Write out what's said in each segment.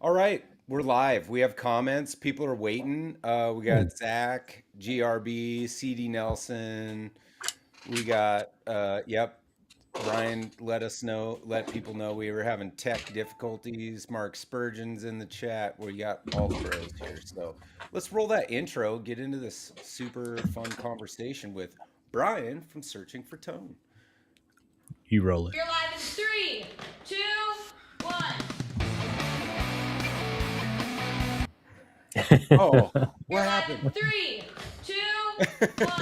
All right, we're live. We have comments. People are waiting. We got Zach, GRB, CD Nelson. We got yep. Brian let people know we were having tech difficulties. Mark Spurgeon's in the chat. We got all the bros here. So let's roll that intro, get into this super fun conversation with Brian from Searching for Tone. You roll it. You're live in 3, 2, 1. Oh, what You're happened? live in 3, 2, 1.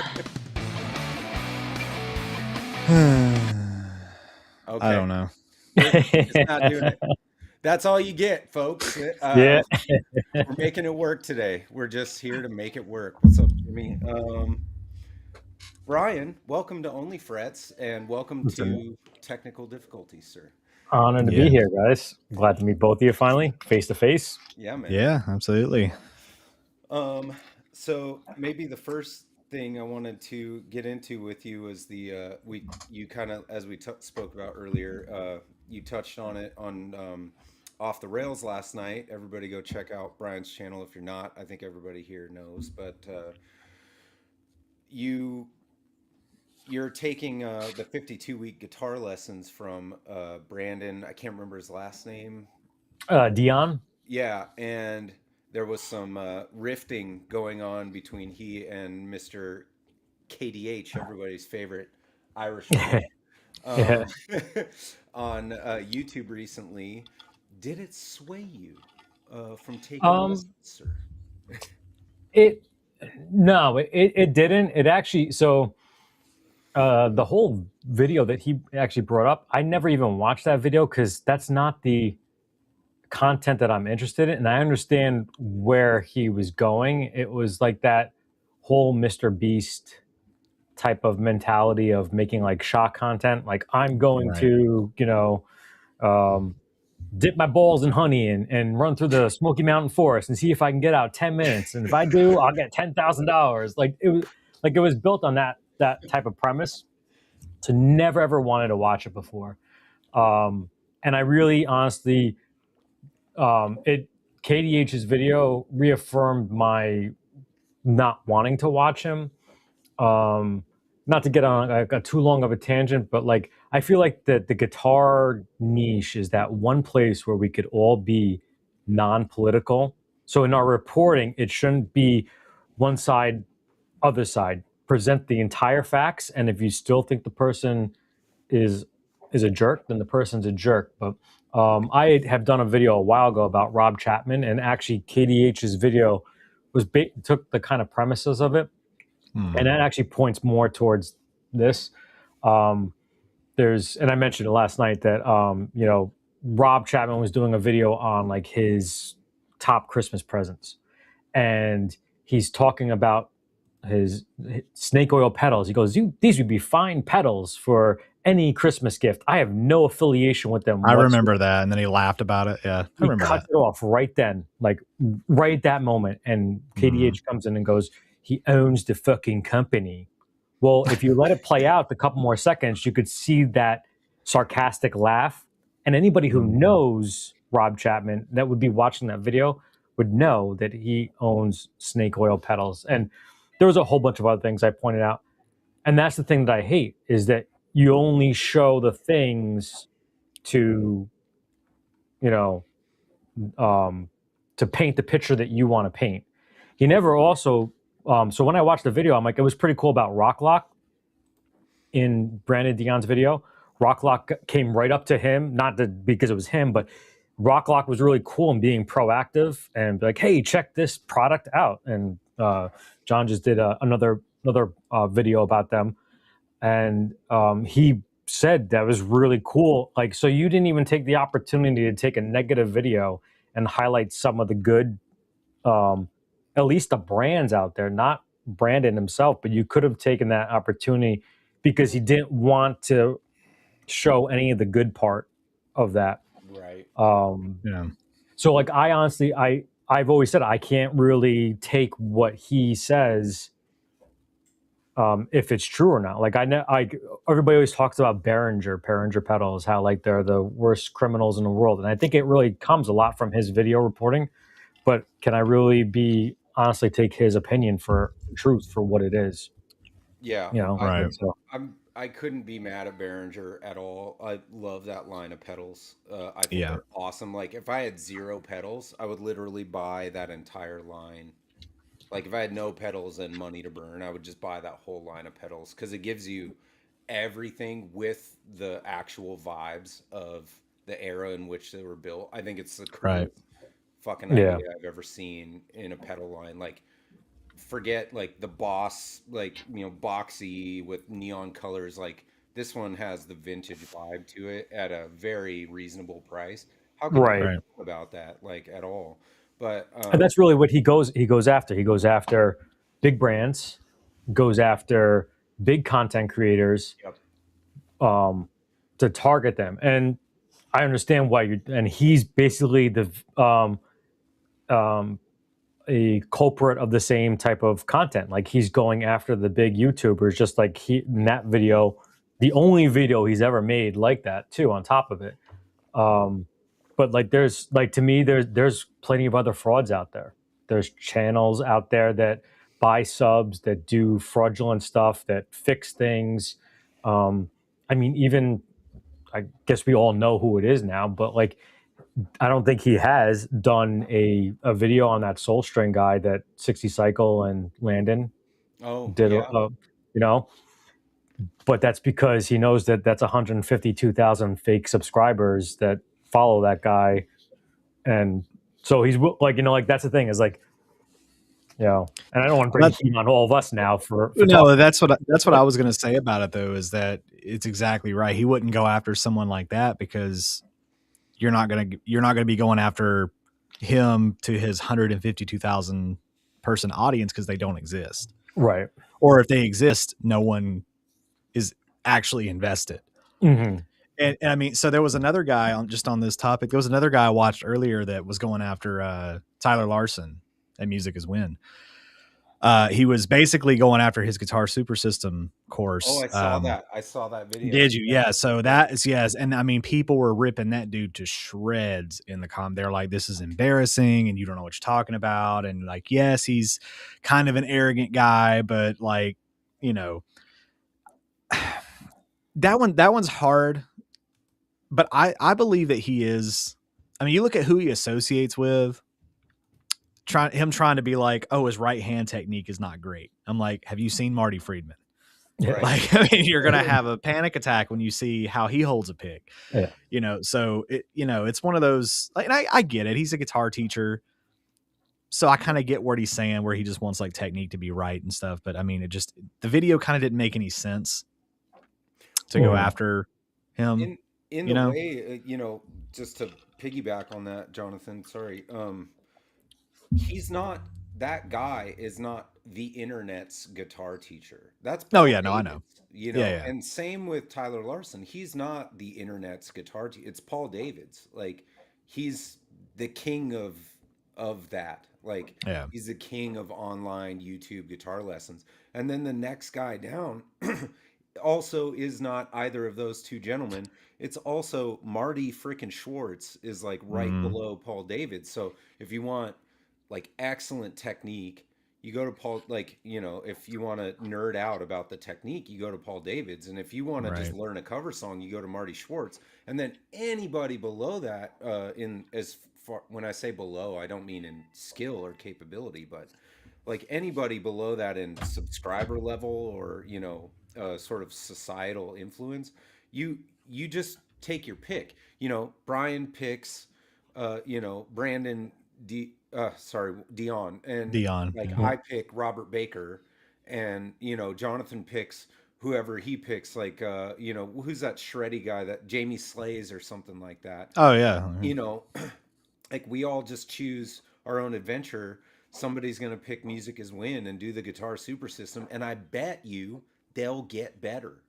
Okay. I don't know. It's not doing it. That's all you get, folks. Yeah. We're making it work today. We're just here to make it work. What's up, Jimmy? Brian, welcome to OnlyFrets and welcome to Technical Difficulties, sir. Honored to be here, guys. Glad to meet both of you finally, face to face. Yeah, man. Yeah, absolutely. So maybe the first thing I wanted to get into with you was you kind of, as we spoke about earlier, you touched on it on Off the Rails last night. Everybody go check out Brian's channel if you're not. I think everybody here knows, but you're taking the 52-week guitar lessons from Brandon. I can't remember his last name. Dion. Yeah, and there was some rifting going on between he and Mr. KDH, everybody's favorite Irishman, Yeah. on YouTube recently. Did it sway you from taking lessons, sir? It didn't. It actually, so the whole video that he actually brought up, I never even watched that video because that's not the content that I'm interested in, and I understand where he was going. It was like that whole Mr. Beast type of mentality of making like shock content. Like I'm going to, dip my balls in honey and run through the Smoky Mountain Forest and see if I can get out 10 minutes. And if I do, I'll get $10,000. Like it was built on that type of premise. To never ever wanted to watch it before. And I really honestly, KDH's video reaffirmed my not wanting to watch him. Not to get on a too long of a tangent, but like I feel like the guitar niche is that one place where we could all be non-political. So in our reporting, it shouldn't be one side, other side. Present the entire facts, and if you still think the person is a jerk, then the person's a jerk. But I have done a video a while ago about Rob Chapman, and actually KDH's video was took the kind of premises of it. And that actually points more towards this. And I mentioned it last night that, Rob Chapman was doing a video on like his top Christmas presents. And he's talking about his snake oil pedals. He goes, these would be fine pedals for any Christmas gift. I have no affiliation with them. I remember that. And then he laughed about it. Yeah. I remember cut it off right then, like right at that moment. And KDH comes in and goes, he owns the fucking company. Well, if you let it play out a couple more seconds, you could see that sarcastic laugh. And anybody who knows Rob Chapman that would be watching that video would know that he owns snake oil pedals. And there was a whole bunch of other things I pointed out. And that's the thing that I hate, is that you only show the things to, to paint the picture that you want to paint. He never also... so when I watched the video, I'm like, it was pretty cool about Rock Lock in Brandon Dion's video. Rock Lock came right up to him, not because it was him, but Rock Lock was really cool in being proactive and like, hey, check this product out. And John just did another video about them. And he said that was really cool. Like, so you didn't even take the opportunity to take a negative video and highlight some of the good, at least the brands out there, not Brandon himself, but you could have taken that opportunity because he didn't want to show any of the good part of that. Right. Yeah. So like, I honestly, I've always said I can't really take what he says if it's true or not. Like I know, everybody always talks about Behringer pedals, how like they're the worst criminals in the world, and I think it really comes a lot from his video reporting. But can I really be honestly take his opinion for truth for what it is? Yeah, You know, Right. like, so I couldn't be mad at Behringer at all. I love that line of pedals. I think Yeah. they're awesome. Like if I had 0 pedals, I would literally buy that entire line. Like if I had no pedals and money to burn, I would just buy that whole line of pedals because it gives you everything with the actual vibes of the era in which they were built. I think it's the Right. coolest fucking yeah, idea I've ever seen in a pedal line. Like forget like the Boss, like boxy with neon colors. Like this one has the vintage vibe to it at a very reasonable price. How can you right. Right. go about that like at all? But And that's really what he goes after. He goes after big brands, goes after big content creators, yep. to target them. And I understand why you. And he's basically the um, a culprit of the same type of content. Like he's going after the big YouTubers, just like he in that video, the only video he's ever made like that too. On top of it, but like there's like to me there's plenty of other frauds out there. There's channels out there that buy subs, that do fraudulent stuff, that fix things. I mean, even I guess we all know who it is now, but like I don't think he has done a video on that Soul String guy that 60 Cycle and Landon Oh did. yeah. You know, but that's because he knows that that's 152,000 fake subscribers that follow that guy, and so he's like, like that's the thing is like, and I don't want to bring heat on all of us now for No, talking. that's what I was going to say about it though, is that it's exactly right. He wouldn't go after someone like that because you're not going to be going after him to his 152,000 person audience because they don't exist. Right. Or if they exist, no one is actually invested. Mm-hmm. And I mean, so there was another guy on this topic. There was another guy I watched earlier that was going after Tyler Larson and Music Is Win. He was basically going after his Guitar Super System course. Oh, I saw that. I saw that video. Did you? Yeah. So that is, yes. And I mean, people were ripping that dude to shreds in the comment. They're like, this is embarrassing and you don't know what you're talking about. And like, yes, he's kind of an arrogant guy, but like, that one's hard. But I believe that he is. I mean, you look at who he associates with. Trying to be like, oh, his right hand technique is not great. I'm like, have you seen Marty Friedman? Right. Like, I mean, you're gonna have a panic attack when you see how he holds a pick. Yeah. So it's one of those. Like, and I get it. He's a guitar teacher, so I kind of get what he's saying, where he just wants like technique to be right and stuff. But I mean, the video kind of didn't make any sense to go after him. In the way, just to piggyback on that, Jonathan. Sorry. He's not, that guy is not the internet's guitar teacher. That's Paul I know. David's, and same with Tyler Larson. He's not the internet's guitar teacher. It's Paul David's. Like he's the king of that. Like he's the king of online YouTube guitar lessons. And then the next guy down also is not either of those two gentlemen. It's also Marty freaking Schwartz is like right below Paul David. So if you want like excellent technique, you go to Paul. Like if you want to nerd out about the technique, you go to Paul David's, and if you want to just learn a cover song, you go to Marty Schwartz. And then anybody below that, in as far, when I say below, I don't mean in skill or capability, but like anybody below that in subscriber level or sort of societal influence, you just take your pick. Brian picks, Brandon Dion, and Dion. I pick Robert Baker, and Johnathan picks whoever he picks, like who's that shreddy guy, that Jamie Slays or something like that. Oh yeah. Like we all just choose our own adventure. Somebody's gonna pick Music Is Win and do the Guitar Super System, and I bet you they'll get better.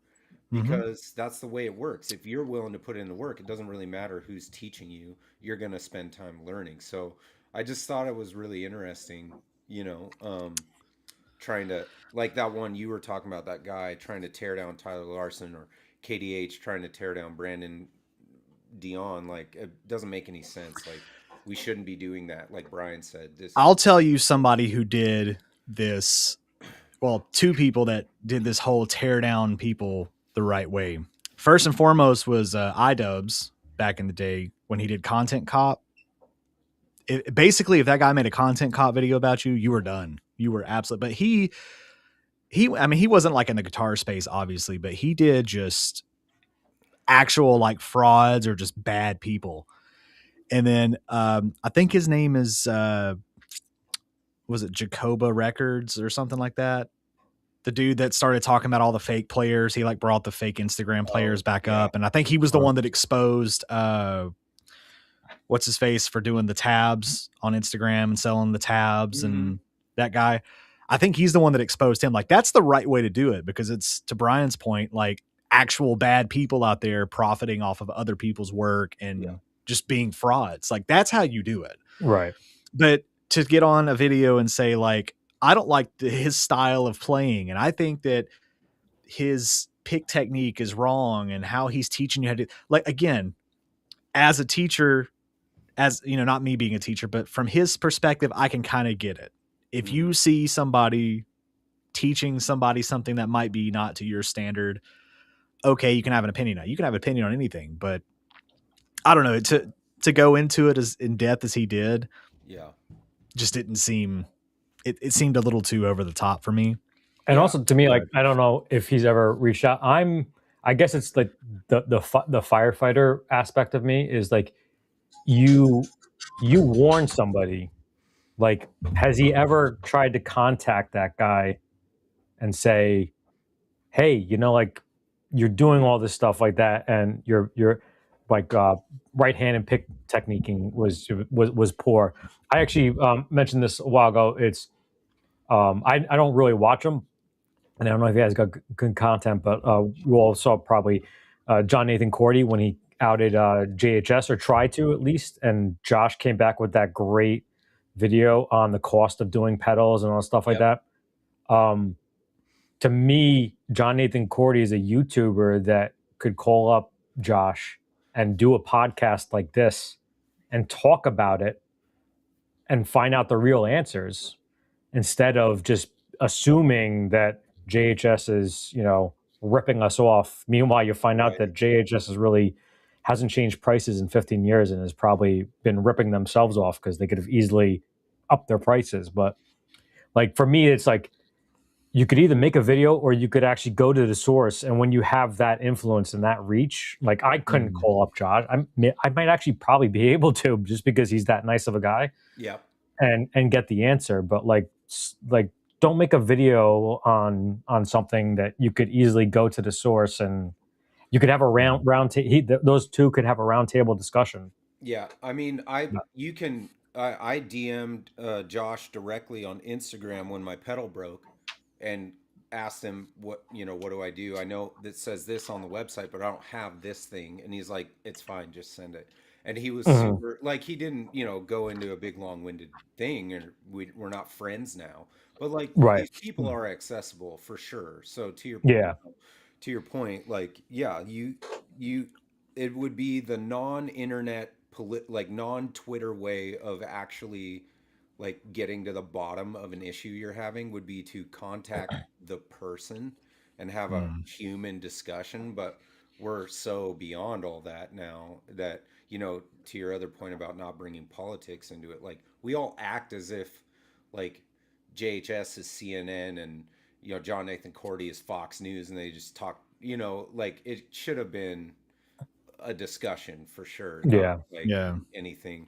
Because that's the way it works. If you're willing to put in the work, it doesn't really matter who's teaching you. You're going to spend time learning. So I just thought it was really interesting, trying to, like that one you were talking about, that guy trying to tear down Tyler Larson, or KDH trying to tear down Brandon Dion. Like, it doesn't make any sense. Like, we shouldn't be doing that. Like Brian said, I'll tell you somebody who did this. Well, two people that did this whole tear down people the right way. First and foremost was iDubbbz back in the day when he did Content Cop. Basically, if that guy made a Content Cop video about you, you were done. You were absolute. But I mean, he wasn't like in the guitar space, obviously, but he did just actual like frauds or just bad people. And then I think his name is was it Jacoba Records or something like that? The dude that started talking about all the fake players. He like brought the fake Instagram players back up. And I think he was the one that exposed what's his face for doing the tabs on Instagram and selling the tabs. And that guy, I think he's the one that exposed him. Like, that's the right way to do it, because it's, to Brian's point, like actual bad people out there profiting off of other people's work and just being frauds. Like, that's how you do it. Right. But to get on a video and say like, I don't like his style of playing, and I think that his pick technique is wrong, and how he's teaching you how to, like, again, as a teacher, as you know, not me being a teacher, but from his perspective, I can kind of get it. If you see somebody teaching somebody something that might be not to your standard, okay, you can have an opinion on it. You can have an opinion on anything, but I don't know, to go into it as in depth as he did, just didn't seem, it seemed a little too over the top for me. And also to me, like, I don't know if he's ever reached out. I guess it's like the firefighter aspect of me is like, you warn somebody. Like, has he ever tried to contact that guy and say, hey, you know, like, you're doing all this stuff like that, and you're like right hand and pick techniquing was poor. I actually mentioned this a while ago. It's I don't really watch them, and I don't know if he has got good content, but you all saw probably Johnathan Cordy when he outed JHS, or tried to at least, and Josh came back with that great video on the cost of doing pedals and all stuff like that. To me, Johnathan Cordy is a YouTuber that could call up Josh and do a podcast like this and talk about it and find out the real answers, instead of just assuming that JHS is, you know, ripping us off. Meanwhile, you find out that JHS is really hasn't changed prices in 15 years and has probably been ripping themselves off, because they could have easily upped their prices. But like, for me, it's like, you could either make a video or you could actually go to the source. And when you have that influence and that reach, like, I couldn't call up Josh. I might actually probably be able to, just because he's that nice of a guy. And get the answer. But like don't make a video on something that you could easily go to the source, and you could have a those two could have a round table discussion. I mean, I DM'd Josh directly on Instagram when my pedal broke, and asked him, what do I do? I know that says this on the website, but I don't have this thing. And he's like, it's fine, just send it. And he was super, like, he didn't, go into a big long-winded thing, and we're not friends now. But like, these people are accessible for sure. So to your point, like, it would be the non-internet, like non-Twitter way of actually like getting to the bottom of an issue you're having, would be to contact the person and have a human discussion. But we're so beyond all that now that, to your other point about not bringing politics into it, like, we all act as if like JHS is CNN and, Johnathan Cordy is Fox News, and they just talk, like, it should have been a discussion for sure. Anything.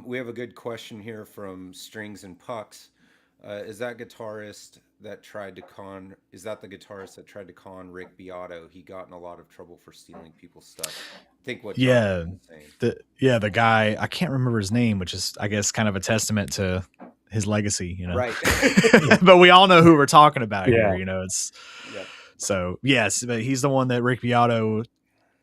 We have a good question here from Strings and Pucks. Is that the guitarist that tried to con Rick Beato? He got in a lot of trouble for stealing people's stuff. I think what the guy, I can't remember his name, which is, I guess, kind of a testament to his legacy, right? But we all know who we're talking about here. It's so yes, but he's the one that Rick Beato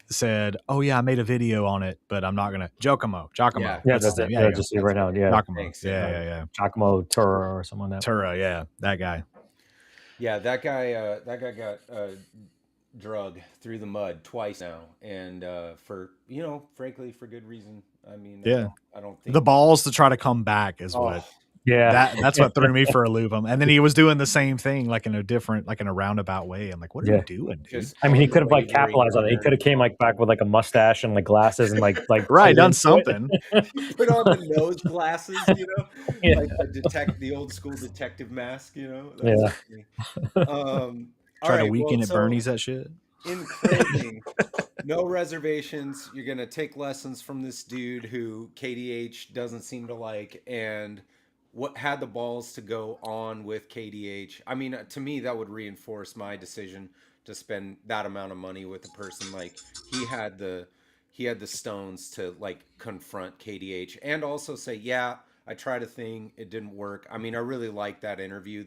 said, "Oh yeah, I made a video on it, but I'm not gonna." Giacomo. That's it. Just see right now. Giacomo. Yeah. Giacomo Turra or someone like that. Turra, that guy. Yeah, that guy got drug through the mud twice now, and for frankly, for good reason. I mean, Yeah. I don't The think. balls to try to come back is Oh, what Yeah, that's what threw me for a loop. And then he was doing the same thing, like in a different, like in a roundabout way. I'm like, what are you yeah. doing, dude? just I mean, he could have like unwavering capitalized on it. He could have came like back with like a mustache and like glasses and like Right, played done into it. something. Put on the nose glasses, Yeah. like the old school detective mask. That's Yeah. funny. All Try to right, well, weekend at so Bernie's that shit. in closing, no reservations. You're gonna take lessons from this dude who KDH doesn't seem to like, and what had the balls to go on with KDH. I mean, to me, that would reinforce my decision to spend that amount of money with a person. Like he had the stones to like confront KDH and also say, yeah, I tried a thing, it didn't work. I mean, I really like that interview.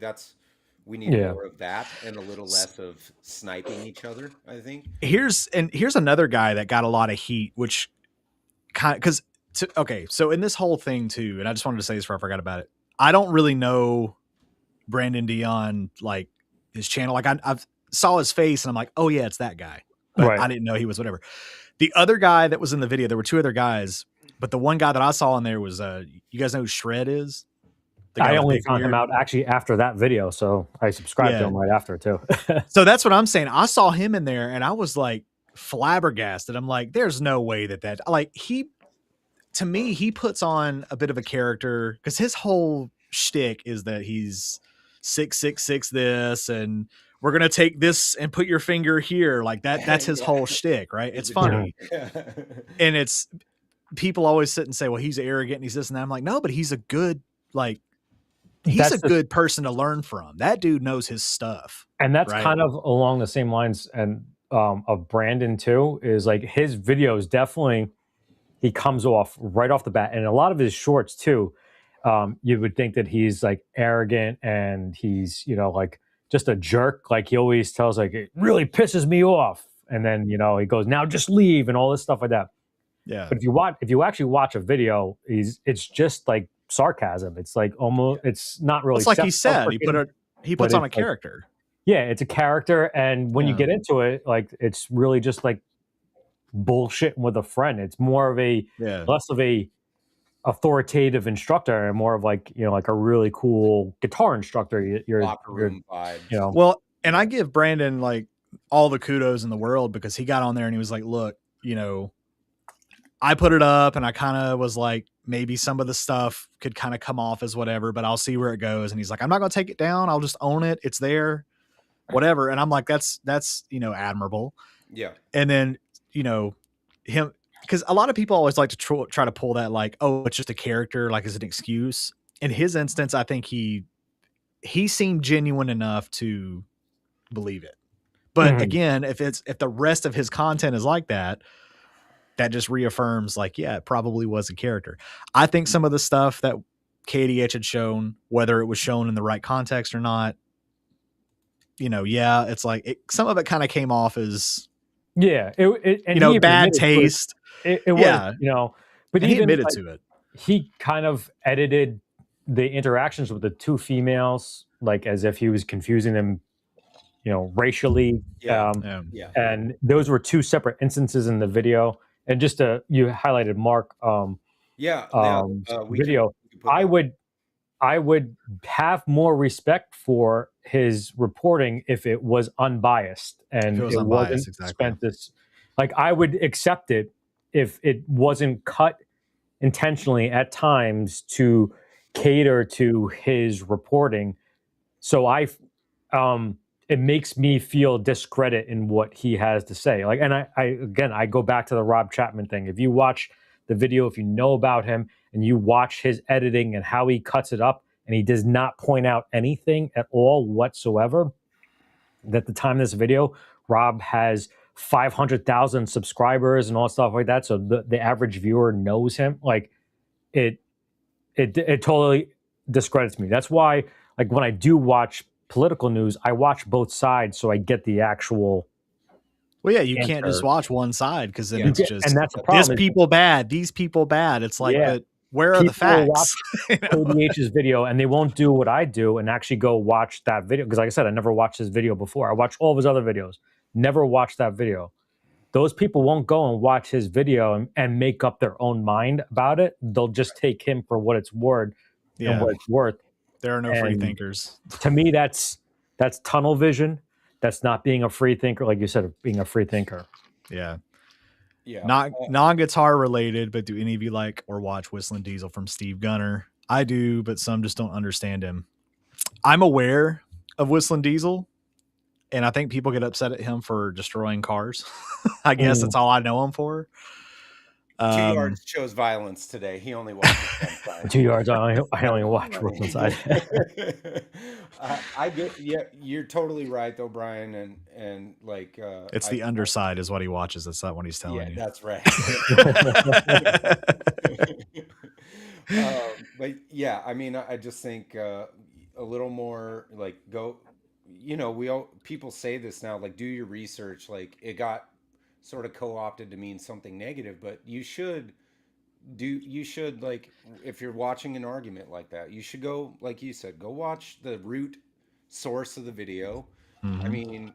We need Yeah. more of that and a little less of sniping each other, I think. Here's another guy that got a lot of heat, which kind of because okay, so in this whole thing too, and I just wanted to say this before I forgot about it. I don't really know Brandon Dion, like his channel. Like I've saw his face and I'm like, oh yeah, it's that guy. But Right. I didn't know he was whatever. The other guy that was in the video, there were two other guys, but the one guy that I saw in there was you guys know who Shred is? The guy I with the only big found him beard? out actually after that video, so I subscribed to Yeah. him right after too. So that's what I'm saying. I saw him in there and I was like flabbergasted. I'm like, there's no way that like to me, he puts on a bit of a character because his whole shtick is that he's 666 this and we're gonna take this and put your finger here. Like that's his Yeah. whole shtick, right? It's funny. And it's people always sit and say, well, he's arrogant and he's this and that. I'm like, no, but he's a good, like, he's That's a the- good person to learn from. That dude knows his stuff. And that's Right. kind of along the same lines and of Brandon too, is like his videos definitely he comes off right off the bat, and a lot of his shorts too. You would think that he's like arrogant and he's like just a jerk. Like he always tells like it really pisses me off, and then he goes now just leave and all this stuff like that. Yeah. But if you actually watch a video, it's just like sarcasm. It's like almost it's not really. It's like he said, he puts on a like- character. Yeah, it's a character, and when you Yeah. get into it, like it's really just like bullshitting with a friend. It's more of a less of a authoritative instructor and more of like like a really cool guitar instructor. You're Locker room vibe. Well, and I give Brandon like all the kudos in the world because he got on there and he was like, look, I put it up and I kind of was like, maybe some of the stuff could kind of come off as whatever, but I'll see where it goes. And he's like, I'm not going to take it down. I'll just own it. It's there, whatever. And I'm like, that's admirable. Yeah. And then, him, because a lot of people always like to try to pull that like, oh, it's just a character, like as an excuse. In his instance, I think he seemed genuine enough to believe it. But again, if the rest of his content is like that, that just reaffirms like, yeah, it probably was a character. I think some of the stuff that KDH had shown, whether it was shown in the right context or not, it's like some of it kind of came off as and bad taste. It was, but he even admitted like, to it. He kind of edited the interactions with the two females, like as if he was confusing them, racially. Yeah. And those were two separate instances in the video. And just you highlighted Mark video. I would have more respect for his reporting if it was unbiased and it wasn't spent this. Like I would accept it if it wasn't cut intentionally at times to cater to his reporting. So it makes me feel discredit in what he has to say. Like, and I go back to the Rob Chapman thing. If you watch the video, if you know about him and you watch his editing and how he cuts it up, and he does not point out anything at all whatsoever, at the time of this video, Rob has 500,000 subscribers and all stuff like that. So the average viewer knows him. Like it totally discredits me. That's why, like when I do watch political news, I watch both sides so I get the actual. Well, yeah, you can't just watch one side because then it's just and that's a problem. This people bad, these people bad. It's like, but where are the People facts? KDH's video and they won't do what I do and actually go watch that video. Because like I said, I never watched his video before. I watched all of his other videos. Never watched that video. Those people won't go and watch his video and make up their own mind about it. They'll just take him for what it's worth and what it's worth. There are no free thinkers. To me, that's tunnel vision. That's not being a free thinker, like you said, being a free thinker. Yeah. Yeah. Not non-guitar related, but do any of you like or watch Whistling Diesel from Steve Gunner? I do, but some just don't understand him. I'm aware of Whistling Diesel, and I think people get upset at him for destroying cars. I guess that's all I know him for. 2 Yards chose violence today. He only watched one side. 2 Yards. I only watch Brooklyn Side. I get. Yeah, you're totally right, though, Brian. And like, it's the underside is what he watches. That's not what he's telling you. That's right. But yeah, I mean, I just think a little more like go. You know, people say this now, like do your research. Like it got sort of co-opted to mean something negative, but you should like if you're watching an argument like that, you should go, like you said, go watch the root source of the video. I mean,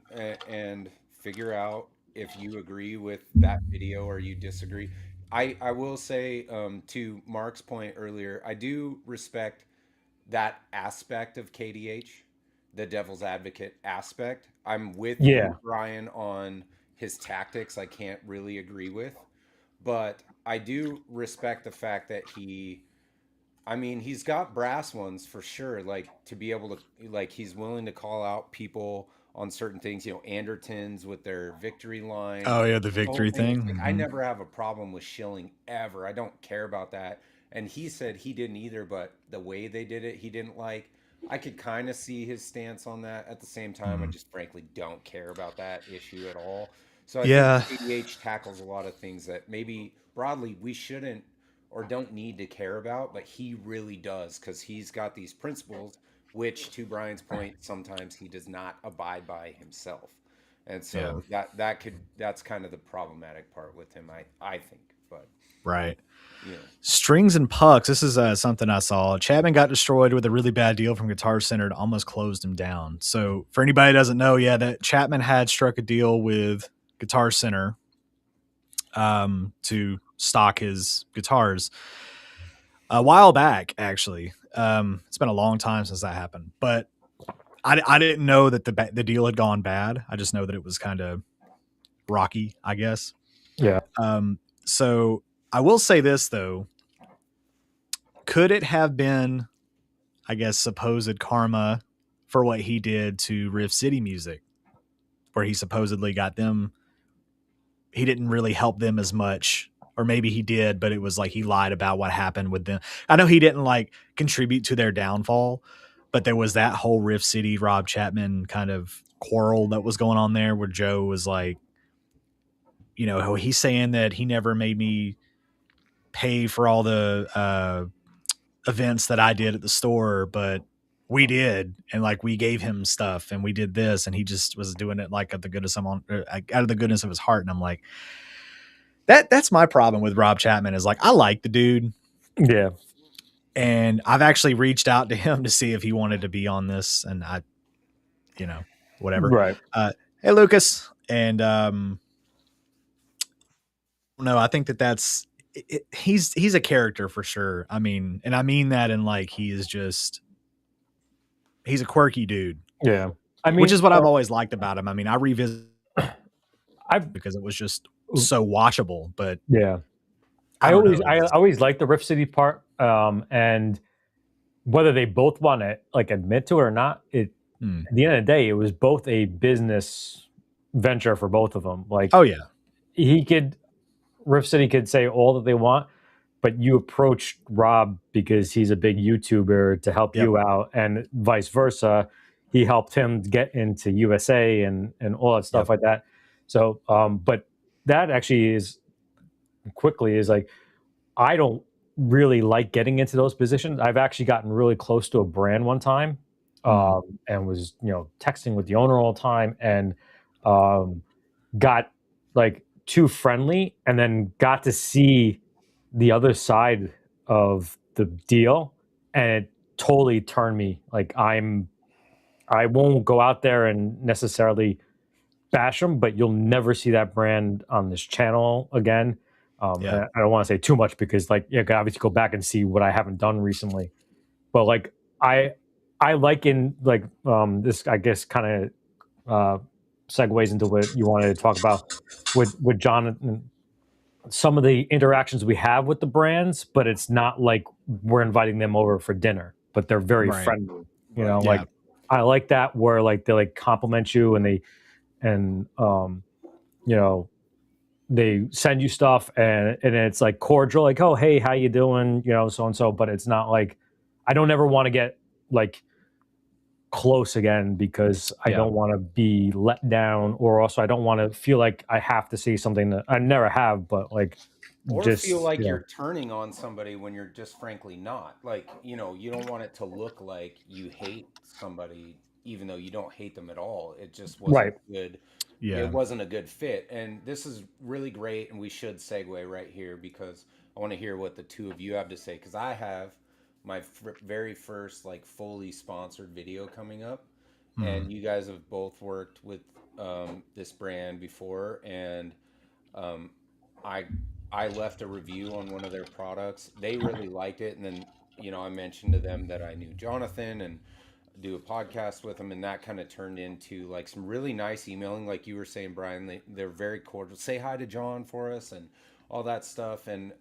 and figure out if you agree with that video or you disagree. I will say, to Mark's point earlier, I do respect that aspect of KDH, the devil's advocate aspect. I'm with you, Brian, on his tactics. I can't really agree with, but I do respect the fact that he's got brass ones for sure. Like to be able to, like, he's willing to call out people on certain things, Andertons with their victory line. Oh yeah. The victory thing. Like, I never have a problem with shilling ever. I don't care about that. And he said he didn't either, but the way they did it, he didn't like. I could kind of see his stance on that. At the same time, I just frankly don't care about that issue at all. So I think KDH tackles a lot of things that maybe broadly we shouldn't or don't need to care about, but he really does, because he's got these principles, which, to Brian's point, sometimes he does not abide by himself. And so that's kind of the problematic part with him, I think. But right. Yeah. Strings and pucks. This is something I saw. Chapman got destroyed with a really bad deal from Guitar Center. It almost closed him down. So for anybody who doesn't know, that Chapman had struck a deal with Guitar Center to stock his guitars a while back, actually. It's been a long time since that happened, but I didn't know that the deal had gone bad. I just know that it was kind of rocky, I guess. Yeah. So I will say this, though. Could it have been, I guess, supposed karma for what he did to Riff City Music, where he supposedly got them? He didn't really help them as much, or maybe he did, but it was like he lied about what happened with them. I know he didn't like contribute to their downfall, but there was that whole Riff City Rob Chapman kind of quarrel that was going on there, where Joe was like, he's saying that he never made me pay for all the events that I did at the store, but we did, and like we gave him stuff and we did this, and he just was doing it like out of the goodness of his heart. And I'm like, that's my problem with Rob Chapman, is like, I like the dude. Yeah. And I've actually reached out to him to see if he wanted to be on this, and I, whatever. Right. Hey, Lucas. And no, I think that's he's a character for sure. I mean, and I mean that in like, he's a quirky dude. Yeah. I mean, which is what I've always liked about him. I mean, I revisit because it was just so watchable, but yeah, I always liked the Riff City part. And whether they both want to like admit to it or not, at the end of the day, it was both a business venture for both of them. Like, oh yeah, Riff City could say all that they want, but you approached Rob because he's a big YouTuber to help you out, and vice versa. He helped him get into USA and all that stuff like that. So, but that actually is like, I don't really like getting into those positions. I've actually gotten really close to a brand one time, and was, texting with the owner all the time, and got like too friendly, and then got to see the other side of the deal, and it totally turned me. Like I won't go out there and necessarily bash them, but you'll never see that brand on this channel again. Yeah. I don't want to say too much because, like, you can obviously go back and see what I haven't done recently. But like, I like in like this, I guess, kind of segues into what you wanted to talk about with Jonathan. Some of the interactions we have with the brands, but it's not like we're inviting them over for dinner, but they're very Right. friendly. You Right. know, Yeah. like I like that where like they like compliment you and you know, they send you stuff and it's like cordial, like, oh hey, how you doing? You know, so and so, but it's not like I don't ever want to get like close again because I Yeah. don't want to be let down, or also I don't want to feel like I have to say something that I never have, but like Or just feel like you know, you're turning on somebody when you're just frankly not. Like, you know, you don't want it to look like you hate somebody even though you don't hate them at all. It just wasn't right. good. Yeah. It wasn't a good fit. And this is really great, and we should segue right here because I want to hear what the two of you have to say, because I have my very first like fully sponsored video coming up, and you guys have both worked with this brand before, and um, I I left a review on one of their products. They really liked it, and then you know I mentioned to them that I knew Jonathan and do a podcast with them, and that kind of turned into like some really nice emailing, like you were saying, Brian. They're very cordial. Say hi to John for us and all that stuff, and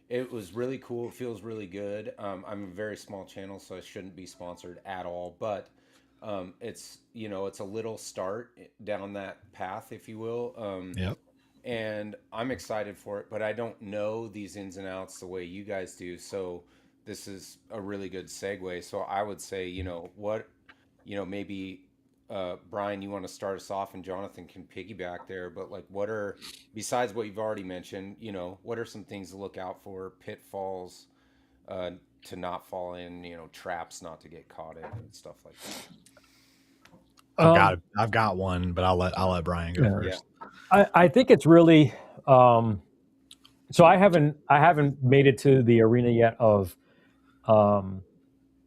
it was really cool. It feels really good. I'm a very small channel, so I shouldn't be sponsored at all, but it's you know it's a little start down that path, if you will. Yep. And I'm excited for it, but I don't know these ins and outs the way you guys do. So this is a really good segue. So I would say, you know, what, you know, maybe Brian, you want to start us off, and Jonathan can piggyback there. But like, what are, besides what you've already mentioned, you know, what are some things to look out for, pitfalls uh, to not fall in, you know, traps not to get caught in, and stuff like that. I've got one, but I'll let Brian go Yeah. first. I think it's really so I haven't made it to the arena yet of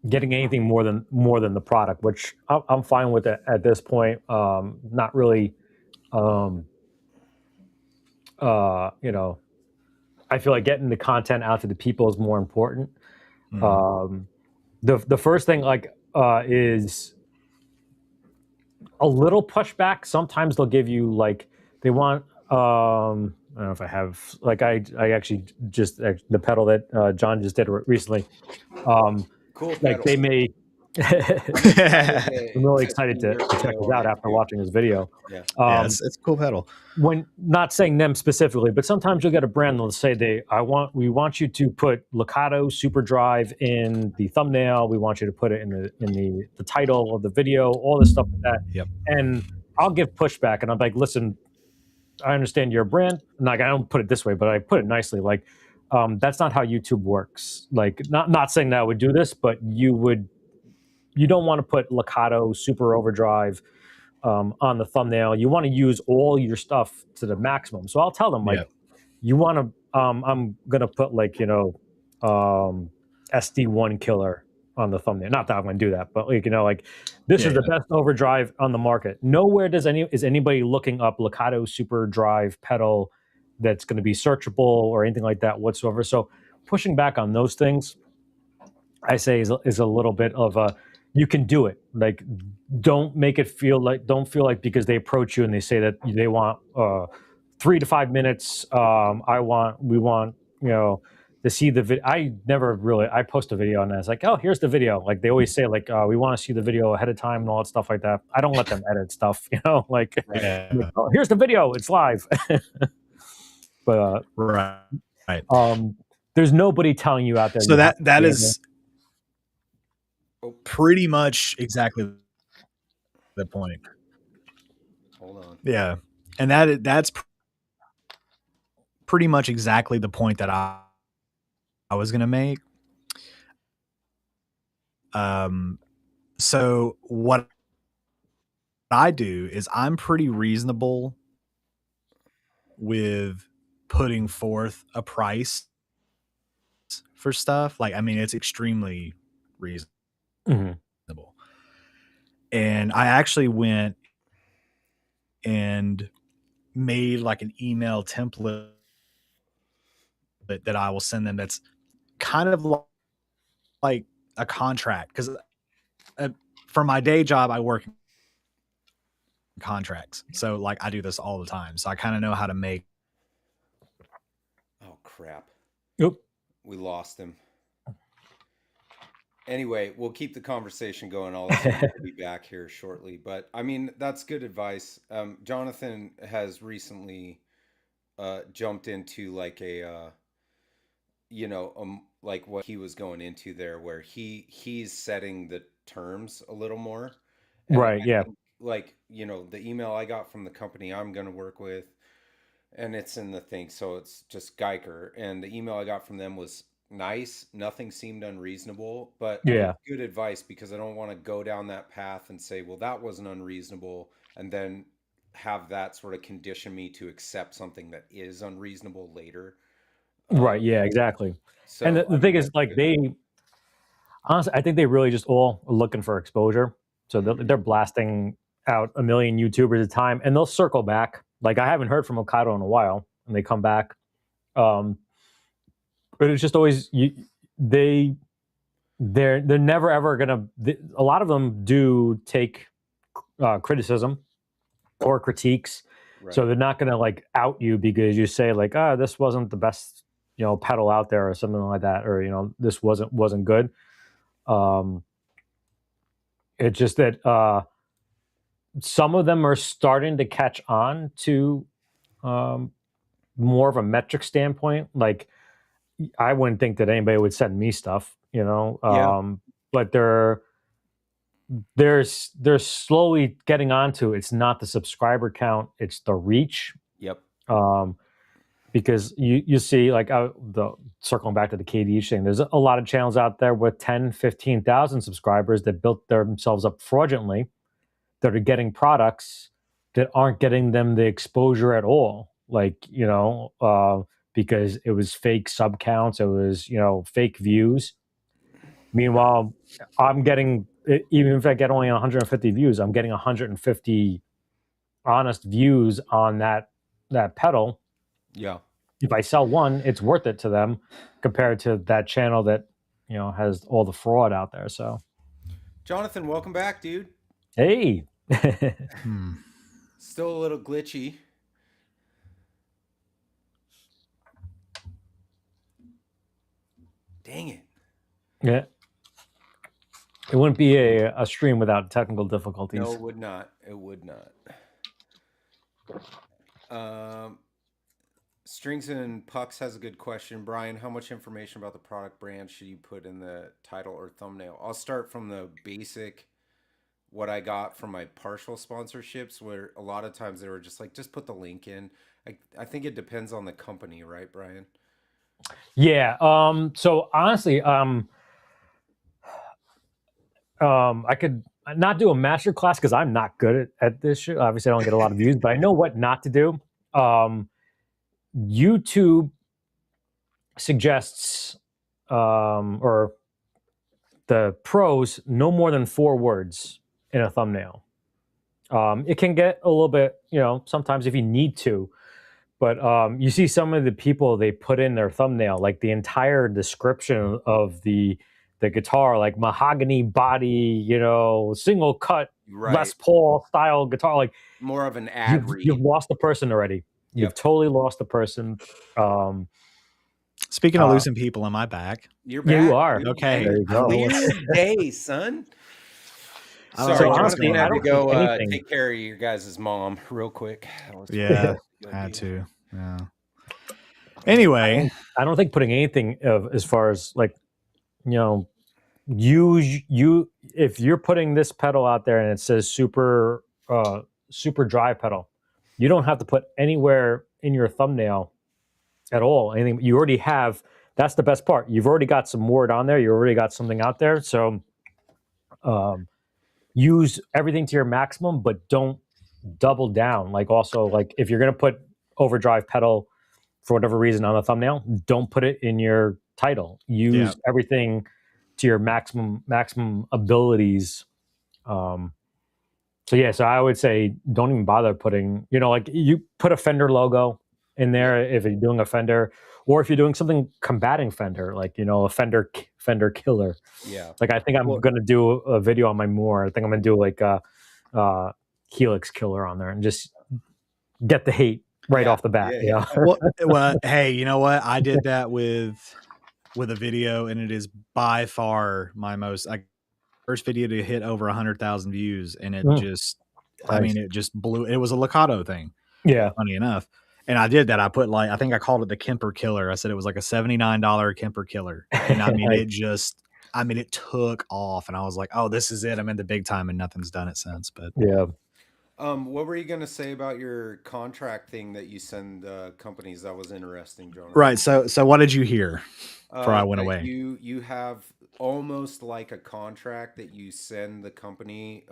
getting anything more than the product, which I'm fine with it at this point. Not really you know, I feel like getting the content out to the people is more important. The first thing like is a little pushback. Sometimes they'll give you like they want I don't know if I have like I actually just the pedal that John just did recently. Cool Like pedal. they may I'm really excited to check this out after watching this video. Yeah. Yeah, it's a cool pedal. When not saying them specifically, but sometimes you'll get a brand that'll say we want you to put Locato Super Drive in the thumbnail. We want you to put it in the title of the video, all this stuff like that. Yep. And I'll give pushback, and I'm like, listen, I understand you're a brand. Like I don't put it this way, but I put it nicely. Like that's not how YouTube works. Like not saying that I would do this, but you don't want to put Locato Super Overdrive on the thumbnail. You want to use all your stuff to the maximum. So I'll tell them like, you want to. I'm gonna put like SD1 Killer on the thumbnail. Not that I'm gonna do that, but like like this is the best overdrive on the market. Nowhere is anybody looking up Locato Super Drive pedal that's going to be searchable or anything like that whatsoever. So pushing back on those things, I say is a little bit of a, you can do it. Like, don't feel like because they approach you and they say that they want 3 to 5 minutes. We want, to see the video. I post a video and it's like, oh, here's the video. Like they always say like, we want to see the video ahead of time and all that stuff like that. I don't let them edit stuff, like, like, oh, here's the video. It's live. But right. There's nobody telling you out there. So that is pretty much exactly the point. Hold on. Yeah, and that's pretty much exactly the point that I was going to make. So what I do is I'm pretty reasonable with putting forth a price for stuff. Like, I mean, it's extremely reasonable. Mm-hmm. And I actually went and made like an email template that I will send them. That's kind of like a contract, because for my day job, I work in contracts. So like I do this all the time. So I kind of know how to make. Oh crap. Yep. We lost him. Anyway, we'll keep the conversation going. I'll assume we'll be back here shortly. But I mean, that's good advice. Johnathan has recently jumped into like a like what he was going into there, where he's setting the terms a little more. And Right. Yeah. think, like, the email I got from the company I'm going to work with, and it's in the thing, so it's just Guyker, and the email I got from them was nice. Nothing seemed unreasonable, but Yeah. it's good advice, because I don't want to go down that path and say, well, that wasn't unreasonable, and then have that sort of condition me to accept something that is unreasonable later. Right. Yeah. Exactly. So And the thing is, like, honestly, I think they really just all are looking for exposure. So they're blasting out a million YouTubers at a time, and they'll circle back. Like, I haven't heard from Hokkaido in a while, and they come back. But it's just always they're never ever gonna. A lot of them do take criticism or critiques, right. So they're not gonna like out you because you say like, this wasn't the best pedal out there or something like that, or this wasn't good. It's just that some of them are starting to catch on to more of a metric standpoint. Like, I wouldn't think that anybody would send me stuff, but they're slowly getting onto it's not the subscriber count, it's the reach. Yep. Because you see, like, circling back to the KDH thing, there's a lot of channels out there with 10, 15,000 subscribers that built themselves up fraudulently, that are getting products that aren't getting them the exposure at all. Like, because it was fake sub counts, it was, fake views. Meanwhile, I'm getting, even if I get only 150 views, I'm getting 150 honest views on that pedal. Yeah. If I sell one, it's worth it to them compared to that channel that, has all the fraud out there. So, Johnathan, welcome back, dude. Hey. Still a little glitchy. Dang it. Yeah. It wouldn't be a stream without technical difficulties. No, it would not. It would not. Strings and Pucks has a good question. Brian, how much information about the product brand should you put in the title or thumbnail? I'll start from the basic, what I got from my partial sponsorships, where a lot of times they were just like, just put the link in. I think it depends on the company, right, Brian? Yeah. So honestly, I could not do a master class because I'm not good at this shit. Obviously, I don't get a lot of views, but I know what not to do. YouTube suggests, or the pros, no more than 4 words in a thumbnail. It can get a little bit, sometimes if you need to, but you see some of the people, they put in their thumbnail, like the entire description of the guitar, like mahogany body, single cut, right, Les Paul style guitar, like more of an ad read. You've lost the person already. You've totally lost the person. Speaking of losing people, am I back? You're back. Yeah, you are. Okay. There you go. Clear day, son. Sorry, So honestly, I had to go anything. take care of your guys' mom real quick. Yeah, had to. Yeah. Anyway, I don't think putting anything of, as far as like, you if you're putting this pedal out there and it says super dry pedal, you don't have to put anywhere in your thumbnail at all. Anything you already have. That's the best part. You've already got some word on there. You already got something out there. So, use everything to your maximum, but don't double down. Like, also, like, if you're gonna put overdrive pedal for whatever reason on the thumbnail, don't put it in your title. Use everything to your maximum abilities. So yeah, so I would say don't even bother putting, like you put a Fender logo in there if you're doing a Fender, or if you're doing something combating Fender, like a Fender killer. Yeah. Like I think I'm gonna do a video on my Moore. I think I'm gonna do like a Helix killer on there and just get the hate right off the bat. Yeah. Well, hey, you know what? I did that with a video, and it is by far my most first video to hit over 100,000 views, and it just, I mean, it just blew. It was a Lakato thing. Yeah, funny enough. And I did that. I put I think I called it the Kemper Killer. I said it was like a $79 Kemper Killer, and I mean, it took off, and I was like, oh, this is it. I'm in the big time, and nothing's done it since. But yeah. What were you going to say about your contract thing that you send companies? That was interesting, Johnathan. Right. So what did you hear before I went away? You have almost like a contract that you send the company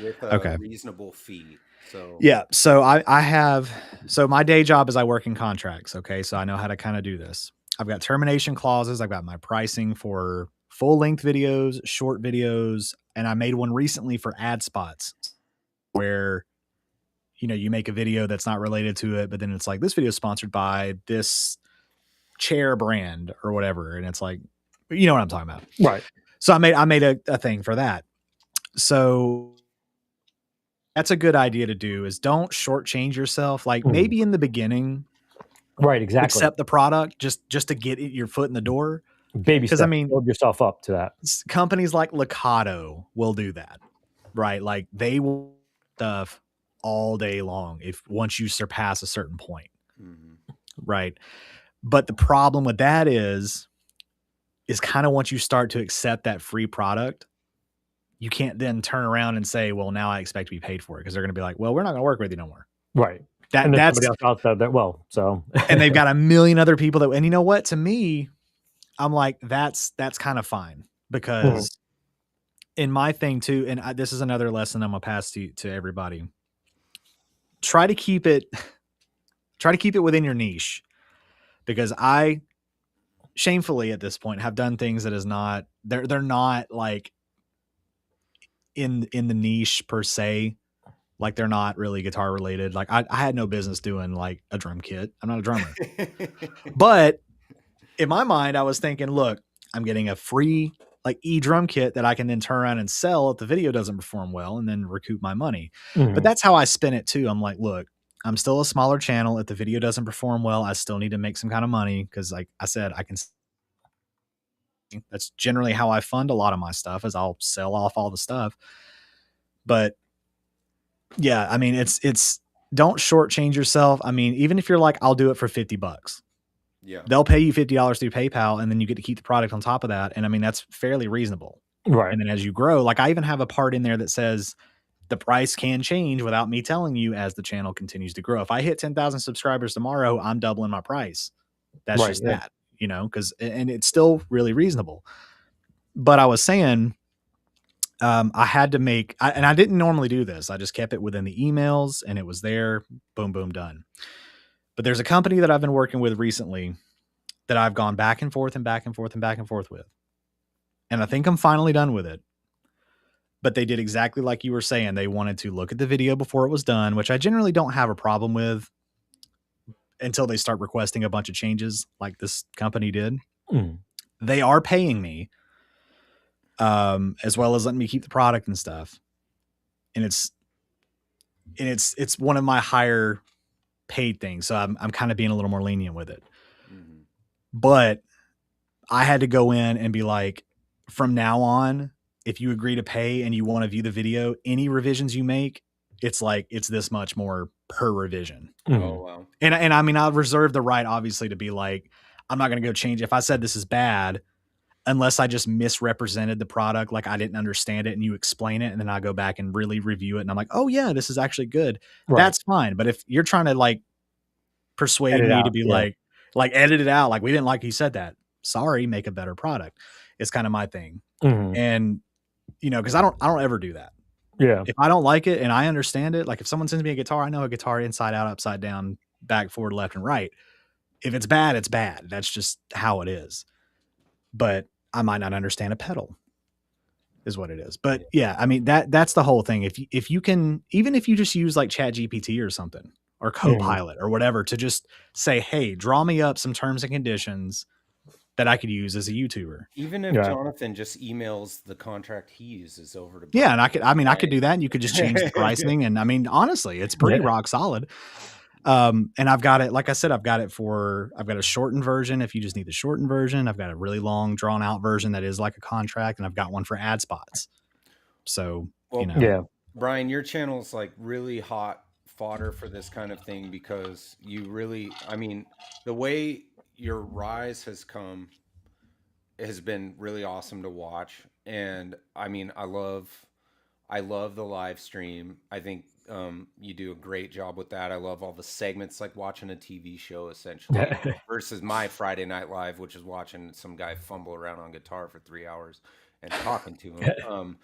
with a reasonable fee. So yeah. So I have. So my day job is I work in contracts. Okay. So I know how to kind of do this. I've got termination clauses. I've got my pricing for full length videos, short videos, and I made one recently for ad spots where you make a video that's not related to it, but then it's like, this video is sponsored by this chair brand or whatever. And it's like, you know what I'm talking about. Right. So I made a thing for that. So that's a good idea to do, is don't shortchange yourself. Like maybe in the beginning, right. Exactly. Accept the product just to get your foot in the door. Baby steps. I mean, build yourself up to that. Companies like Lakato will do that, right? Like they will stuff all day long once you surpass a certain point, right? But the problem with that is kind of once you start to accept that free product, you can't then turn around and say, well, now I expect to be paid for it, because they're going to be like, well, we're not going to work with you no more. Right. That's somebody else out there that so and they've got a million other people that, and you know what, to me, I'm like, that's kind of fine, because in my thing too, and this is another lesson I'm gonna pass to everybody. Try to keep it within your niche, because I shamefully at this point have done things that is not, they're not like in the niche per se. Like they're not really guitar related. Like I had no business doing like a drum kit. I'm not a drummer. But in my mind, I was thinking, look, I'm getting a free like drum kit that I can then turn around and sell if the video doesn't perform well, and then recoup my money. But that's how I spin it too. I'm like, look, I'm still a smaller channel. If the video doesn't perform well, I still need to make some kind of money, because like I said, that's generally how I fund a lot of my stuff, is I'll sell off all the stuff. But yeah, I mean, it's don't shortchange yourself. I mean, even if you're like, I'll do it for $50. Yeah, they'll pay you $50 through PayPal, and then you get to keep the product on top of that. And I mean, that's fairly reasonable. Right. And then as you grow, like I even have a part in there that says the price can change without me telling you as the channel continues to grow. If I hit 10,000 subscribers tomorrow, I'm doubling my price. That's just that, because, and it's still really reasonable. But I was saying, I had to make, and I didn't normally do this. I just kept it within the emails, and it was there, boom, boom, done. But there's a company that I've been working with recently that I've gone back and forth and back and forth and back and forth with. And I think I'm finally done with it. But they did exactly like you were saying. They wanted to look at the video before it was done, which I generally don't have a problem with until they start requesting a bunch of changes like this company did. They are paying me, as well as letting me keep the product and stuff. And it's one of my higher paid things. So I'm kind of being a little more lenient with it. But I had to go in and be like, from now on, if you agree to pay and you want to view the video, any revisions you make, it's like, it's this much more per revision. Oh, wow. And I mean, I'll reserve the right, obviously, to be like, I'm not going to go change. If I said this is bad, unless I just misrepresented the product, like I didn't understand it, and you explain it, and then I go back and really review it, and I'm like, oh yeah, this is actually good. Right. That's fine. But if you're trying to like persuade me to be like edit it out, like we didn't like he said that, sorry, make a better product. It's kind of my thing. And because I don't ever do that. Yeah. If I don't like it and I understand it, like if someone sends me a guitar, I know a guitar inside out, upside down, back, forward, left, and right. If it's bad, it's bad. That's just how it is. but I might not understand a pedal is what it is. But yeah, I mean, that's the whole thing. If you can, even if you just use like Chat GPT or something or Copilot or whatever to just say, hey, draw me up some terms and conditions that I could use as a YouTuber. Even if Johnathan just emails the contract he uses over to Brian, and I could do that, and you could just change the pricing. And I mean, honestly, it's pretty rock solid. And I've got it, like I said, I've got a shortened version if you just need the shortened version. I've got a really long drawn out version that is like a contract, and I've got one for ad spots. So, Brian, your channel's like really hot fodder for this kind of thing, because you really, I mean, the way your rise has been really awesome to watch. And I mean, I love the live stream. I think you do a great job with that. I love all the segments, like watching a TV show essentially, versus my Friday Night Live, which is watching some guy fumble around on guitar for 3 hours and talking to him.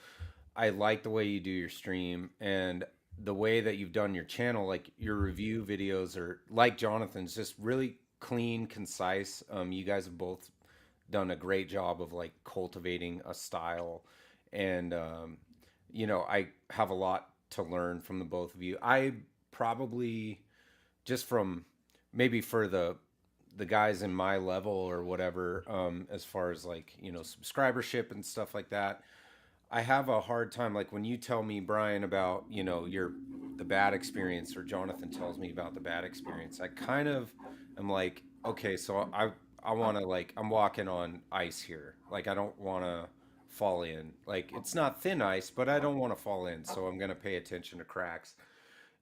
I like the way you do your stream, and the way that you've done your channel. Like your review videos are like Jonathan's, just really clean, concise. You guys have both done a great job of like cultivating a style, and I have a lot to learn from the both of you. I probably, just from maybe for the guys in my level or whatever, as far as like, subscribership and stuff like that, I have a hard time, like when you tell me, Brian, about, the bad experience, or Johnathan tells me about the bad experience, I kind of am like, okay, so I want to, like, I'm walking on ice here. Like, I don't want to fall in. Like, it's not thin ice, but I don't want to fall in. So I'm going to pay attention to cracks.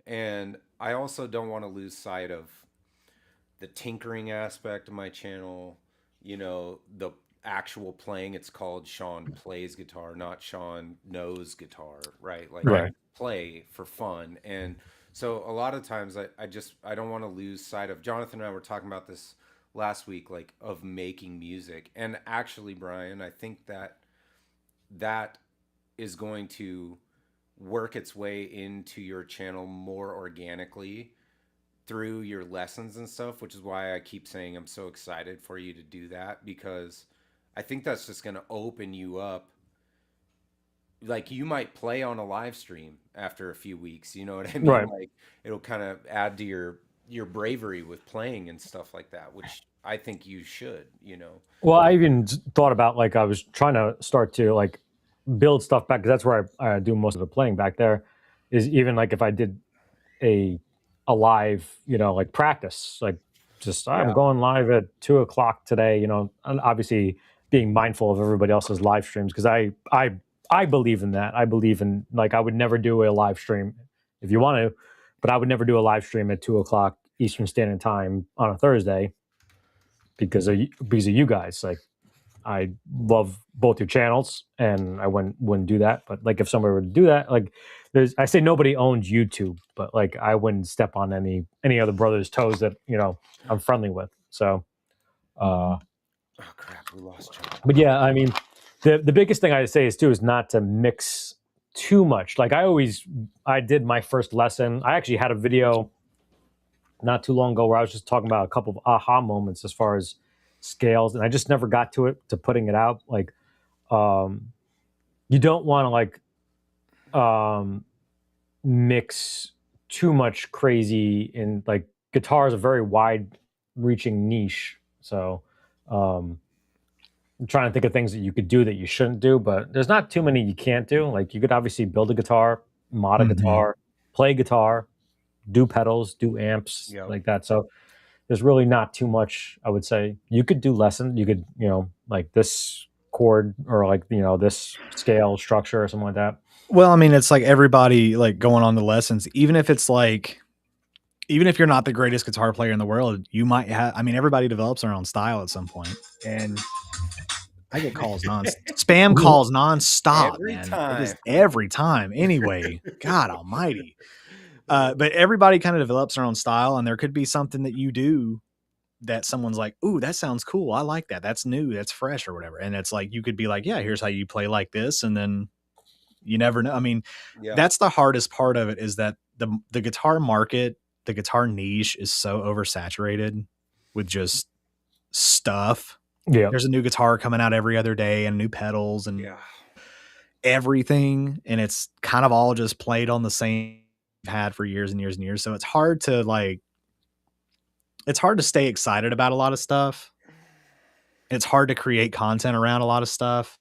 And I also don't want to lose sight of the tinkering aspect of my channel, the actual playing. It's called Sean Plays Guitar, not Sean Knows Guitar, right? Like, I play for fun. And so a lot of times I don't want to lose sight of, Johnathan and I were talking about this last week, like, of making music. And actually, Brian, I think that is going to work its way into your channel more organically through your lessons and stuff, which is why I keep saying I'm so excited for you to do that, because I think that's just going to open you up. Like, you might play on a live stream after a few weeks, you know what I mean? Right. Like, it'll kind of add to your bravery with playing and stuff like that, which I think you should, Well, I even thought about, like, I was trying to start to like build stuff back, because that's where I do most of the playing back there, is even like if I did a live, like practice, like just I'm going live at 2:00 today, and obviously being mindful of everybody else's live streams, because I believe in that. I believe in, like, I would never do a live stream if you want to, but I would never do a live stream at 2:00 Eastern Standard Time on a Thursday because of you guys. Like, I love both your channels, and I wouldn't do that. But like, if somebody were to do that, like, I say nobody owns YouTube, but like, I wouldn't step on any other brother's toes that I'm friendly with. So, oh crap, we lost John. But yeah, I mean, the biggest thing I say is not to mix too much. Like, I did my first lesson. I actually had a video not too long ago where I was just talking about a couple of aha moments as far as scales, and I just never got to putting it out. Like, you don't want to, like, mix too much crazy in, like, guitar is a very wide reaching niche. So I'm trying to think of things that you could do that you shouldn't do, but there's not too many you can't do. Like, you could obviously build a guitar, mod a guitar, play guitar, do pedals, do amps, like that. So there's really not too much, I would say. You could do lessons. You could, like this chord, or like, this scale structure or something like that. Well, I mean, it's like everybody, like, going on the lessons, even if you're not the greatest guitar player in the world, you might have, I mean, everybody develops their own style at some point. And I get calls spam calls nonstop, every time. Anyway, God almighty. But everybody kind of develops their own style, and there could be something that you do that someone's like, ooh, that sounds cool. I like that. That's new. That's fresh, or whatever. And it's like, you could be like, yeah, here's how you play like this. And then you never know. I mean, that's the hardest part of it, is that the guitar market, the guitar niche is so oversaturated with just stuff. Yeah. There's a new guitar coming out every other day and new pedals and Yeah. everything. And it's kind of all just played on the same had for years and years and years. So it's hard to stay excited about a lot of stuff. It's hard to create content around a lot of stuff.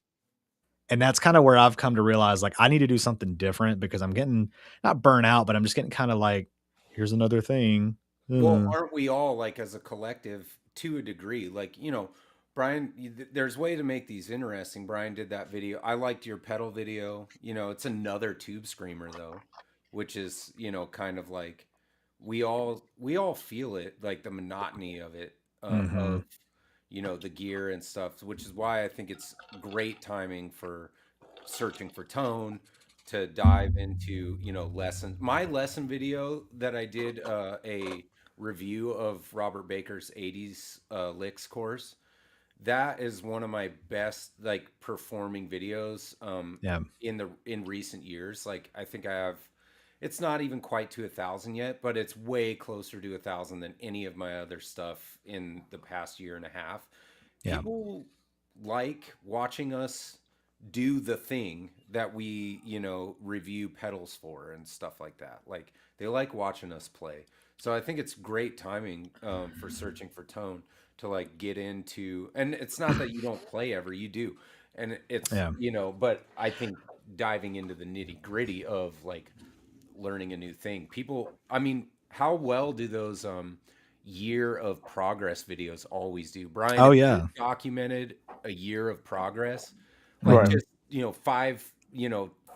And that's kind of where I've come to realize, like, I need to do something different because I'm getting not burnt out, but I'm just getting kind of like, here's another thing. Well, aren't we all, like, as a collective to a degree? Like, Brian, there's way to make these interesting. Brian did that video. I liked your pedal video. It's another tube screamer though, which is, kind of like we all feel it, like the monotony of it, Mhm. of the gear and stuff, which is why I think it's great timing for searching for tone to dive into lessons. My lesson video that I did, a review of Robert Baker's 80s licks course, that is one of my best, like, performing videos Yeah. in recent years. Like, I think I have, it's not even quite to 1,000 yet, but it's way closer to 1,000 than any of my other stuff in the past year and a half. Yeah. People like watching us do the thing that we, review pedals for and stuff like that. Like, they like watching us play. So I think it's great timing for searching for tone to, like, get into, and it's not that you don't play ever, you do. And it's, Yeah. but I think diving into the nitty gritty of, like, learning a new thing. People, I mean, how well do those year of progress videos always do? Brian, Oh if yeah. you documented a year of progress, like, Right. just,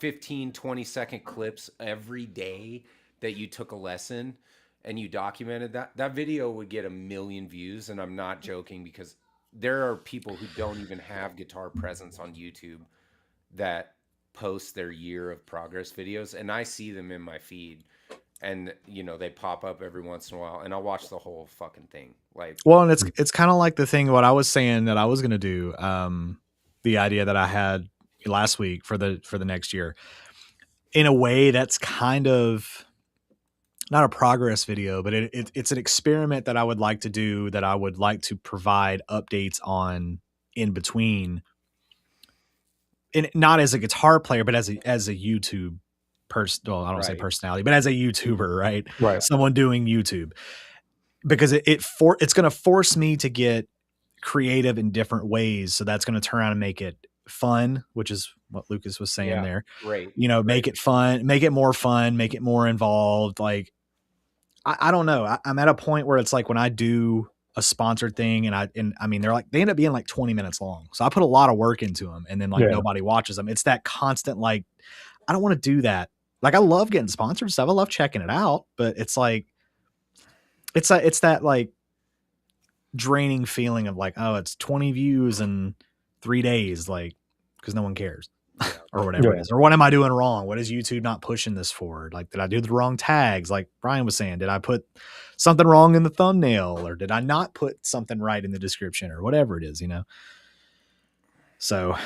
15, 20-second clips every day that you took a lesson and you documented that video would get 1 million views. And I'm not joking, because there are people who don't even have guitar presence on YouTube that post their year of progress videos, and I see them in my feed, and they pop up every once in a while, and I'll watch the whole fucking thing. Like, Well, and it's kind of like the thing what I was saying that I was going to do, the idea that I had last week for the next year. In a way, that's kind of not a progress video, but it's an experiment that I would like to do, that I would like to provide updates on in between, and not as a guitar player, but as a YouTube person. Well, I don't say right. personality, but as a YouTuber, right? Right. Someone doing YouTube, because it's going to force me to get creative in different ways. So that's going to turn around and make it fun, which is what Lucas was saying Yeah, there. great. Make it fun, make it more fun, make it more involved. Like, I don't know. I'm at a point where it's like when I do a sponsored thing, and I mean, they end up being like 20 minutes long. So I put a lot of work into them, and then, like, Yeah. nobody watches them. It's that constant, like, I don't want to do that. Like, I love getting sponsored stuff. I love checking it out, but it's like, it's that, like, draining feeling of, like, oh, it's 20 views in 3 days, like, because no one cares. Or whatever it is. Or what am I doing wrong? What is YouTube not pushing this forward? Like, did I do the wrong tags? Like Brian was saying, did I put something wrong in the thumbnail, or did I not put something right in the description, or whatever it is, So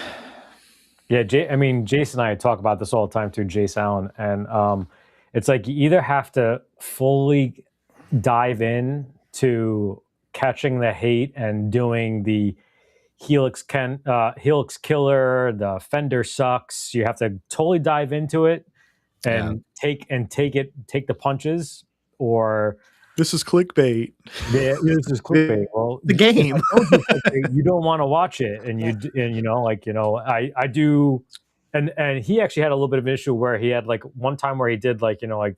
Yeah, I mean, Jason and I talk about this all the time too, Jace Allen, and it's like you either have to fully dive in to catching the hate and doing the Helix killer, the Fender sucks. You have to totally dive into it and take the punches, or this is clickbait. this is clickbait. Well, The game. You don't want to watch it, and I do, and he actually had a little bit of an issue where he had, like, one time where he did, like, like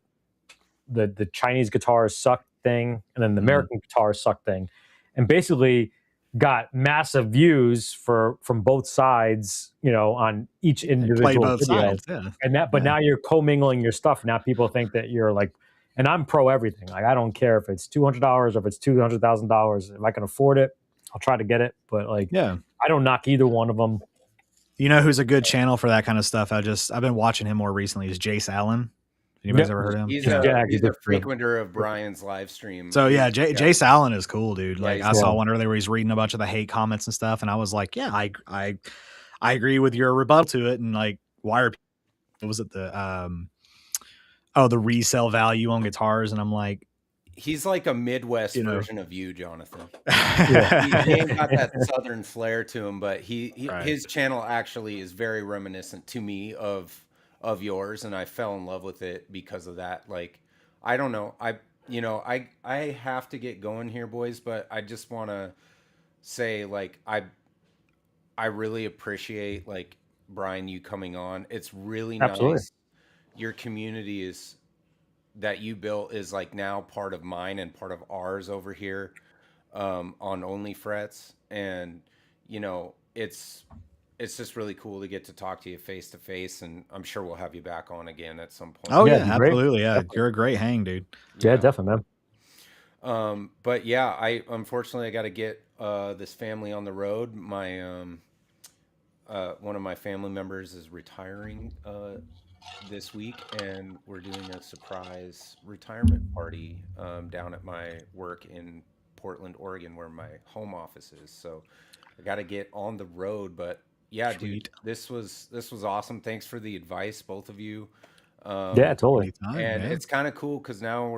the Chinese guitars suck thing, and then the American guitars suck thing, and basically got massive views from both sides, on each individual both video. sides, yeah. And now you're commingling your stuff. Now people think that you're like, and I'm pro everything. Like, I don't care if it's $200 or if it's $200,000. If I can afford it, I'll try to get it. But, like, Yeah. I don't knock either one of them. You know who's a good channel for that kind of stuff? I've been watching him more recently. Is Jace Allen. Anybody's ever heard of him? He's Yeah. a frequenter of Brian's live stream. So yeah, Jace Allen is cool, dude. Like, Yeah, I saw one earlier where he's reading a bunch of the hate comments and stuff, and I was like, yeah, I agree with your rebuttal to it. And, like, why are, what was it, the resale value on guitars? And I'm like, he's like a Midwest You know. version of you, Jonathan. Yeah. He ain't got that Southern flair to him, but Right. his channel actually is very reminiscent to me of yours, and I fell in love with it because of that. Like, I don't know, I have to get going here, boys, but I just want to say, like, I really appreciate, like, Brian, you coming on. It's really Absolutely. nice. Your community is that you built is like now part of mine and part of ours over here, on OnlyFrets, and it's just really cool to get to talk to you face to face, and I'm sure we'll have you back on again at some point. Oh Yeah, yeah, it'd be great. absolutely. Yeah, Definitely. you're a great hang, dude. Yeah, definitely, man. But yeah, I unfortunately I got to get this family on the road. My one of my family members is retiring this week, and we're doing a surprise retirement party down at my work in Portland, Oregon, where my home office is. So I got to get on the road. But yeah, dude, Sweet. this was awesome. Thanks for the advice, both of you. Yeah, totally. Anytime, And yeah. it's kind of cool because now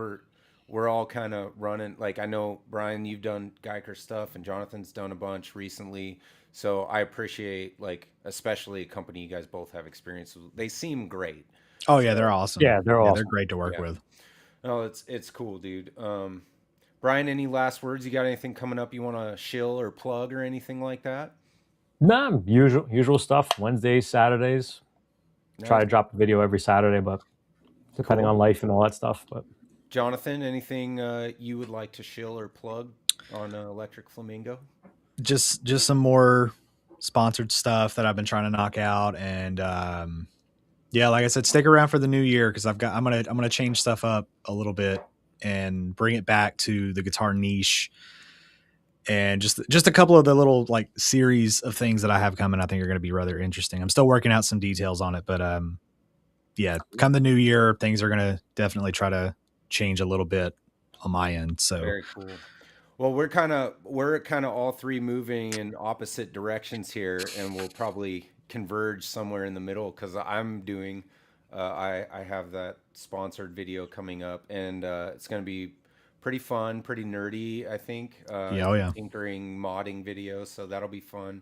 we're all kind of running. Like, I know, Brian, you've done Guyker stuff, and Jonathan's done a bunch recently. So I appreciate, like, especially a company you guys both have experience with. They seem great. Oh yeah, they're awesome. Yeah, they're awesome. They're great to work Yeah. with. Oh, it's cool, dude. Brian, any last words? You got anything coming up you want to shill or plug or anything like that? Nah, usual stuff. Wednesdays, Saturdays. Try to Nice. drop a video every Saturday, but depending Cool. on life and all that stuff. But Jonathan, anything you would like to shill or plug on Electric Flamingo? Just some more sponsored stuff that I've been trying to knock out, and yeah, like I said, stick around for the new year because I'm gonna change stuff up a little bit and bring it back to the guitar niche, and just a couple of the little like series of things that I have coming. I think are going to be rather interesting. I'm still working out some details on it, but yeah, come the new year, things are going to definitely try to change a little bit on my end. So Very cool. Well, we're kind of all three moving in opposite directions here, and we'll probably converge somewhere in the middle because I'm doing I have that sponsored video coming up, and it's going to be pretty fun, pretty nerdy, I think. yeah, oh yeah, Tinkering, modding videos, so that'll be fun.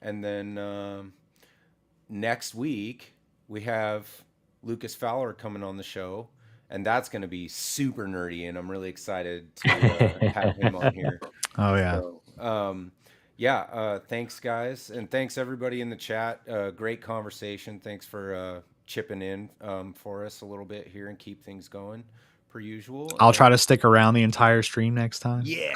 And then next week we have Lucas Fowler coming on the show, and that's going to be super nerdy, and I'm really excited to have him on here. oh yeah. So, yeah, thanks, guys, and thanks everybody in the chat. Great conversation. Thanks for chipping in for us a little bit here and keep things going per usual. I'll try to stick around the entire stream next time. Yeah.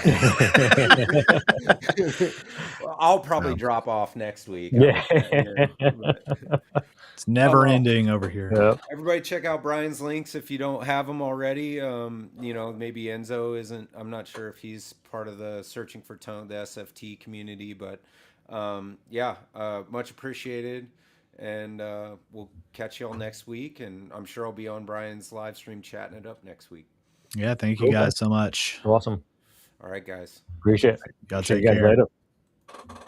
I'll probably drop off next week. Yeah. It's never ending over here. Yep. Everybody check out Brian's links if you don't have them already. Maybe Enzo isn't. I'm not sure if he's part of the Searching for Tone, the SFT community, but much appreciated. And we'll catch you all next week. And I'm sure I'll be on Brian's live stream chatting it up next week. Yeah, thank you guys so much. Awesome. All right, guys. Appreciate it. Y'all See you take guys care. later.